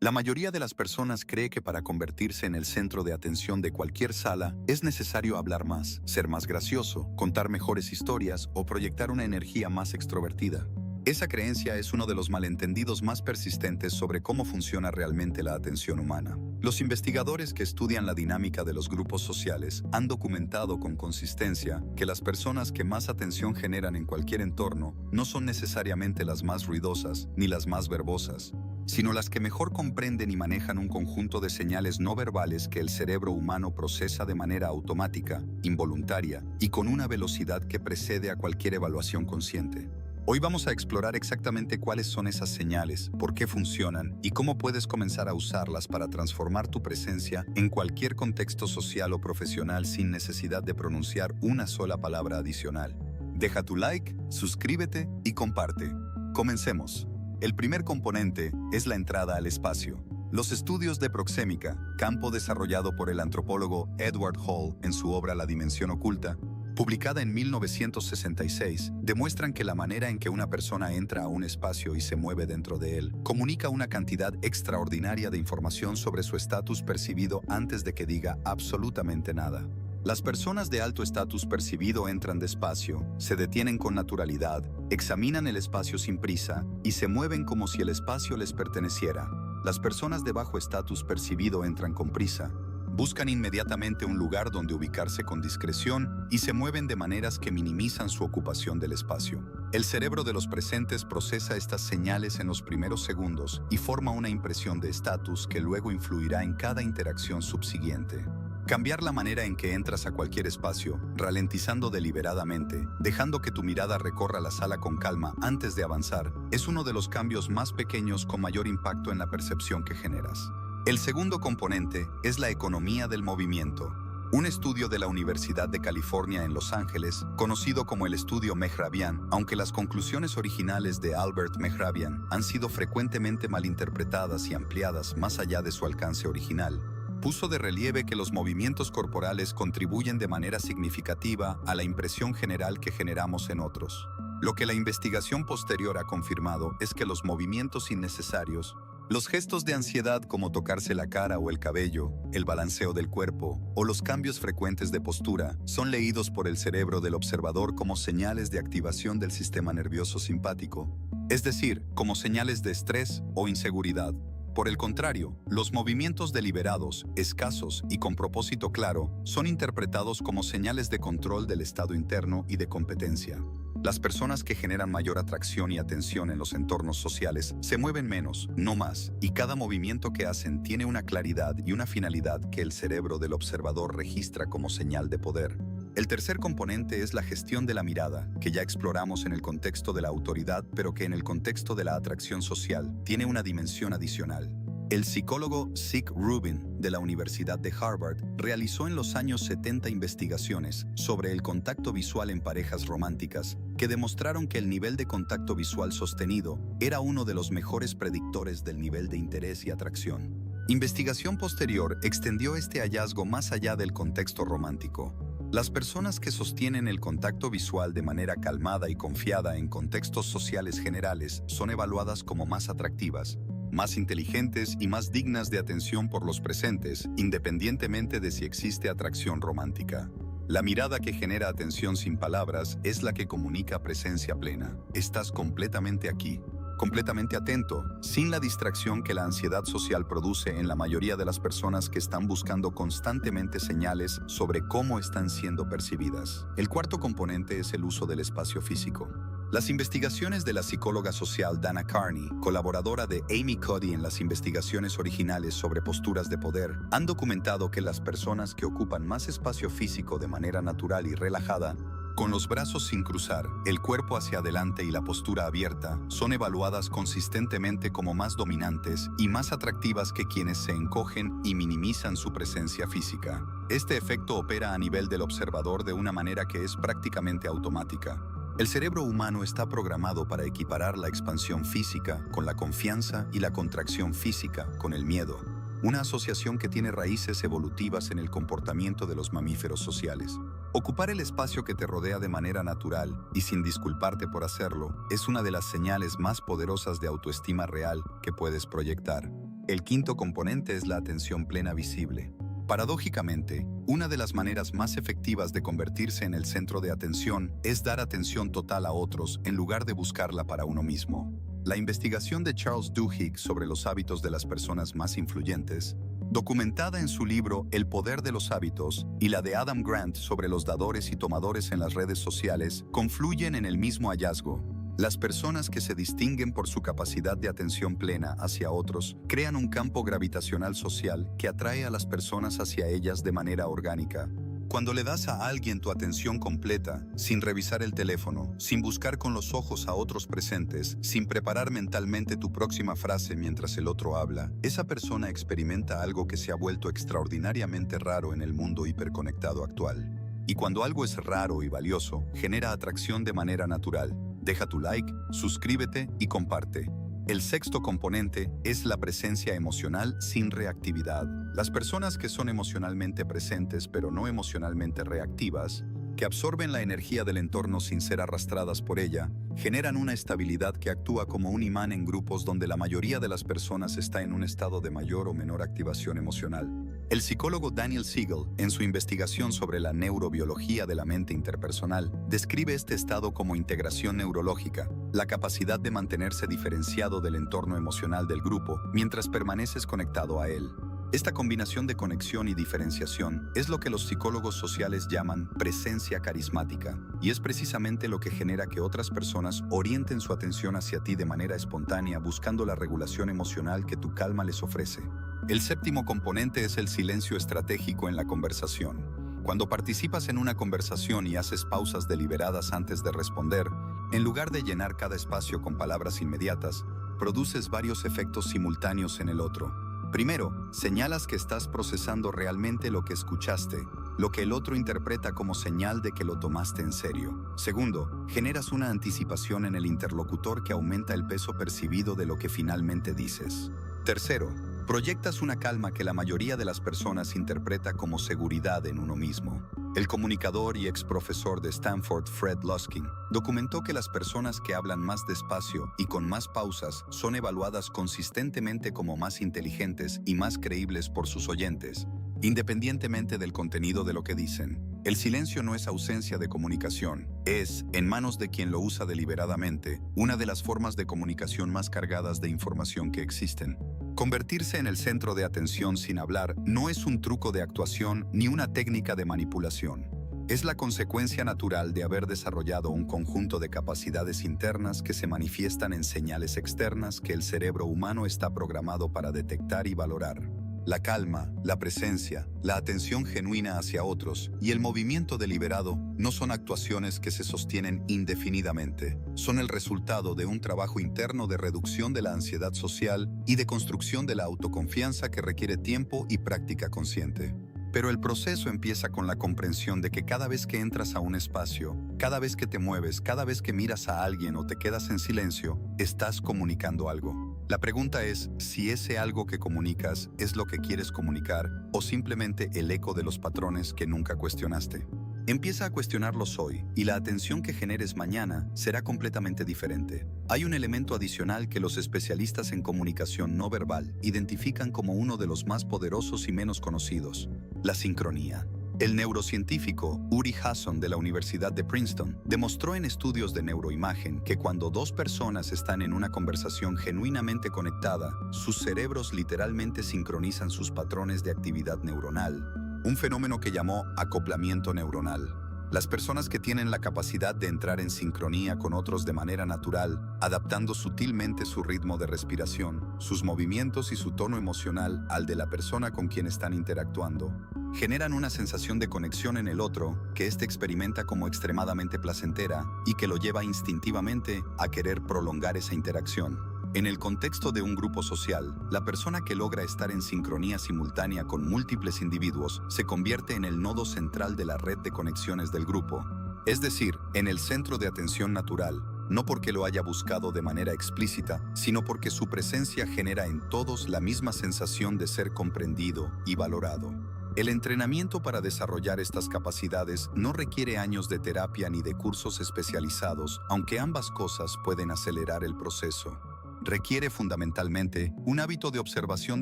La mayoría de las personas cree que para convertirse en el centro de atención de cualquier sala es necesario hablar más, ser más gracioso, contar mejores historias o proyectar una energía más extrovertida. Esa creencia es uno de los malentendidos más persistentes sobre cómo funciona realmente la atención humana. Los investigadores que estudian la dinámica de los grupos sociales han documentado con consistencia que las personas que más atención generan en cualquier entorno no son necesariamente las más ruidosas ni las más verbosas, sino las que mejor comprenden y manejan un conjunto de señales no verbales que el cerebro humano procesa de manera automática, involuntaria y con una velocidad que precede a cualquier evaluación consciente. Hoy vamos a explorar exactamente cuáles son esas señales, por qué funcionan y cómo puedes comenzar a usarlas para transformar tu presencia en cualquier contexto social o profesional sin necesidad de pronunciar una sola palabra adicional. Deja tu like, suscríbete y comparte. Comencemos. El primer componente es la entrada al espacio. Los estudios de proxémica, campo desarrollado por el antropólogo Edward Hall en su obra La Dimensión Oculta, publicada en 1966, demuestran que la manera en que una persona entra a un espacio y se mueve dentro de él comunica una cantidad extraordinaria de información sobre su estatus percibido antes de que diga absolutamente nada. Las personas de alto estatus percibido entran despacio, se detienen con naturalidad, examinan el espacio sin prisa y se mueven como si el espacio les perteneciera. Las personas de bajo estatus percibido entran con prisa, buscan inmediatamente un lugar donde ubicarse con discreción y se mueven de maneras que minimizan su ocupación del espacio. El cerebro de los presentes procesa estas señales en los primeros segundos y forma una impresión de estatus que luego influirá en cada interacción subsiguiente. Cambiar la manera en que entras a cualquier espacio, ralentizando deliberadamente, dejando que tu mirada recorra la sala con calma antes de avanzar, es uno de los cambios más pequeños con mayor impacto en la percepción que generas. El segundo componente es la economía del movimiento. Un estudio de la Universidad de California en Los Ángeles, conocido como el estudio Mehrabian, aunque las conclusiones originales de Albert Mehrabian han sido frecuentemente malinterpretadas y ampliadas más allá de su alcance original, puso de relieve que los movimientos corporales contribuyen de manera significativa a la impresión general que generamos en otros. Lo que la investigación posterior ha confirmado es que los movimientos innecesarios, los gestos de ansiedad como tocarse la cara o el cabello, el balanceo del cuerpo o los cambios frecuentes de postura son leídos por el cerebro del observador como señales de activación del sistema nervioso simpático, es decir, como señales de estrés o inseguridad. Por el contrario, los movimientos deliberados, escasos y con propósito claro son interpretados como señales de control del estado interno y de competencia. Las personas que generan mayor atracción y atención en los entornos sociales se mueven menos, no más, y cada movimiento que hacen tiene una claridad y una finalidad que el cerebro del observador registra como señal de poder. El tercer componente es la gestión de la mirada, que ya exploramos en el contexto de la autoridad, pero que en el contexto de la atracción social tiene una dimensión adicional. El psicólogo Zick Rubin, de la Universidad de Harvard, realizó en los años 70 investigaciones sobre el contacto visual en parejas románticas que demostraron que el nivel de contacto visual sostenido era uno de los mejores predictores del nivel de interés y atracción. Investigación posterior extendió este hallazgo más allá del contexto romántico. Las personas que sostienen el contacto visual de manera calmada y confiada en contextos sociales generales son evaluadas como más atractivas, más inteligentes y más dignas de atención por los presentes, independientemente de si existe atracción romántica. La mirada que genera atención sin palabras es la que comunica presencia plena. Estás completamente aquí, completamente atento, sin la distracción que la ansiedad social produce en la mayoría de las personas que están buscando constantemente señales sobre cómo están siendo percibidas. El cuarto componente es el uso del espacio físico. Las investigaciones de la psicóloga social Dana Carney, colaboradora de Amy Cuddy en las investigaciones originales sobre posturas de poder, han documentado que las personas que ocupan más espacio físico de manera natural y relajada, con los brazos sin cruzar, el cuerpo hacia adelante y la postura abierta, son evaluadas consistentemente como más dominantes y más atractivas que quienes se encogen y minimizan su presencia física. Este efecto opera a nivel del observador de una manera que es prácticamente automática. El cerebro humano está programado para equiparar la expansión física con la confianza y la contracción física con el miedo, una asociación que tiene raíces evolutivas en el comportamiento de los mamíferos sociales. Ocupar el espacio que te rodea de manera natural y sin disculparte por hacerlo es una de las señales más poderosas de autoestima real que puedes proyectar. El quinto componente es la atención plena visible. Paradójicamente, una de las maneras más efectivas de convertirse en el centro de atención es dar atención total a otros en lugar de buscarla para uno mismo. La investigación de Charles Duhigg sobre los hábitos de las personas más influyentes, documentada en su libro El poder de los hábitos, y la de Adam Grant sobre los dadores y tomadores en las redes sociales, confluyen en el mismo hallazgo. Las personas que se distinguen por su capacidad de atención plena hacia otros crean un campo gravitacional social que atrae a las personas hacia ellas de manera orgánica. Cuando le das a alguien tu atención completa, sin revisar el teléfono, sin buscar con los ojos a otros presentes, sin preparar mentalmente tu próxima frase mientras el otro habla, esa persona experimenta algo que se ha vuelto extraordinariamente raro en el mundo hiperconectado actual. Y cuando algo es raro y valioso, genera atracción de manera natural. Deja tu like, suscríbete y comparte. El sexto componente es la presencia emocional sin reactividad. Las personas que son emocionalmente presentes pero no emocionalmente reactivas, que absorben la energía del entorno sin ser arrastradas por ella, generan una estabilidad que actúa como un imán en grupos donde la mayoría de las personas está en un estado de mayor o menor activación emocional. El psicólogo Daniel Siegel, en su investigación sobre la neurobiología de la mente interpersonal, describe este estado como integración neurológica, la capacidad de mantenerse diferenciado del entorno emocional del grupo mientras permaneces conectado a él. Esta combinación de conexión y diferenciación es lo que los psicólogos sociales llaman presencia carismática, y es precisamente lo que genera que otras personas orienten su atención hacia ti de manera espontánea buscando la regulación emocional que tu calma les ofrece. El séptimo componente es el silencio estratégico en la conversación. Cuando participas en una conversación y haces pausas deliberadas antes de responder, en lugar de llenar cada espacio con palabras inmediatas, produces varios efectos simultáneos en el otro. Primero, señalas que estás procesando realmente lo que escuchaste, lo que el otro interpreta como señal de que lo tomaste en serio. Segundo, generas una anticipación en el interlocutor que aumenta el peso percibido de lo que finalmente dices. Tercero, proyectas una calma que la mayoría de las personas interpreta como seguridad en uno mismo. El comunicador y ex profesor de Stanford, Fred Luskin, documentó que las personas que hablan más despacio y con más pausas son evaluadas consistentemente como más inteligentes y más creíbles por sus oyentes, independientemente del contenido de lo que dicen. El silencio no es ausencia de comunicación, es, en manos de quien lo usa deliberadamente, una de las formas de comunicación más cargadas de información que existen. Convertirse en el centro de atención sin hablar no es un truco de actuación ni una técnica de manipulación. Es la consecuencia natural de haber desarrollado un conjunto de capacidades internas que se manifiestan en señales externas que el cerebro humano está programado para detectar y valorar. La calma, la presencia, la atención genuina hacia otros y el movimiento deliberado no son actuaciones que se sostienen indefinidamente. Son el resultado de un trabajo interno de reducción de la ansiedad social y de construcción de la autoconfianza que requiere tiempo y práctica consciente. Pero el proceso empieza con la comprensión de que cada vez que entras a un espacio, cada vez que te mueves, cada vez que miras a alguien o te quedas en silencio, estás comunicando algo. La pregunta es si ese algo que comunicas es lo que quieres comunicar o simplemente el eco de los patrones que nunca cuestionaste. Empieza a cuestionarlos hoy y la atención que generes mañana será completamente diferente. Hay un elemento adicional que los especialistas en comunicación no verbal identifican como uno de los más poderosos y menos conocidos: la sincronía. El neurocientífico Uri Hasson de la Universidad de Princeton demostró en estudios de neuroimagen que cuando dos personas están en una conversación genuinamente conectada, sus cerebros literalmente sincronizan sus patrones de actividad neuronal, un fenómeno que llamó acoplamiento neuronal. Las personas que tienen la capacidad de entrar en sincronía con otros de manera natural, adaptando sutilmente su ritmo de respiración, sus movimientos y su tono emocional al de la persona con quien están interactuando, generan una sensación de conexión en el otro que éste experimenta como extremadamente placentera y que lo lleva instintivamente a querer prolongar esa interacción. En el contexto de un grupo social, la persona que logra estar en sincronía simultánea con múltiples individuos se convierte en el nodo central de la red de conexiones del grupo, es decir, en el centro de atención natural, no porque lo haya buscado de manera explícita, sino porque su presencia genera en todos la misma sensación de ser comprendido y valorado. El entrenamiento para desarrollar estas capacidades no requiere años de terapia ni de cursos especializados, aunque ambas cosas pueden acelerar el proceso. requiere fundamentalmente un hábito de observación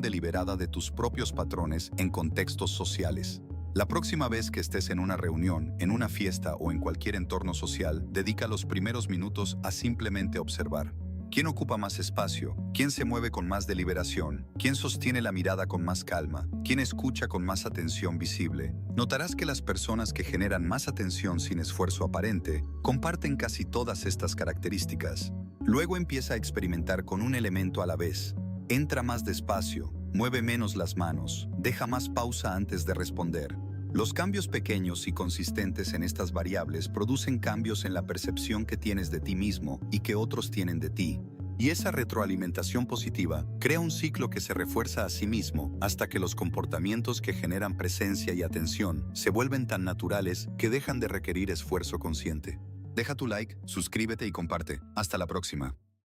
deliberada de tus propios patrones en contextos sociales. La próxima vez que estés en una reunión, en una fiesta o en cualquier entorno social, dedica los primeros minutos a simplemente observar. ¿Quién ocupa más espacio? ¿Quién se mueve con más deliberación? ¿Quién sostiene la mirada con más calma? ¿Quién escucha con más atención visible? Notarás que las personas que generan más atención sin esfuerzo aparente comparten casi todas estas características. Luego empieza a experimentar con un elemento a la vez. Entra más despacio, mueve menos las manos, deja más pausa antes de responder. Los cambios pequeños y consistentes en estas variables producen cambios en la percepción que tienes de ti mismo y que otros tienen de ti. Y esa retroalimentación positiva crea un ciclo que se refuerza a sí mismo hasta que los comportamientos que generan presencia y atención se vuelven tan naturales que dejan de requerir esfuerzo consciente. Deja tu like, suscríbete y comparte. Hasta la próxima.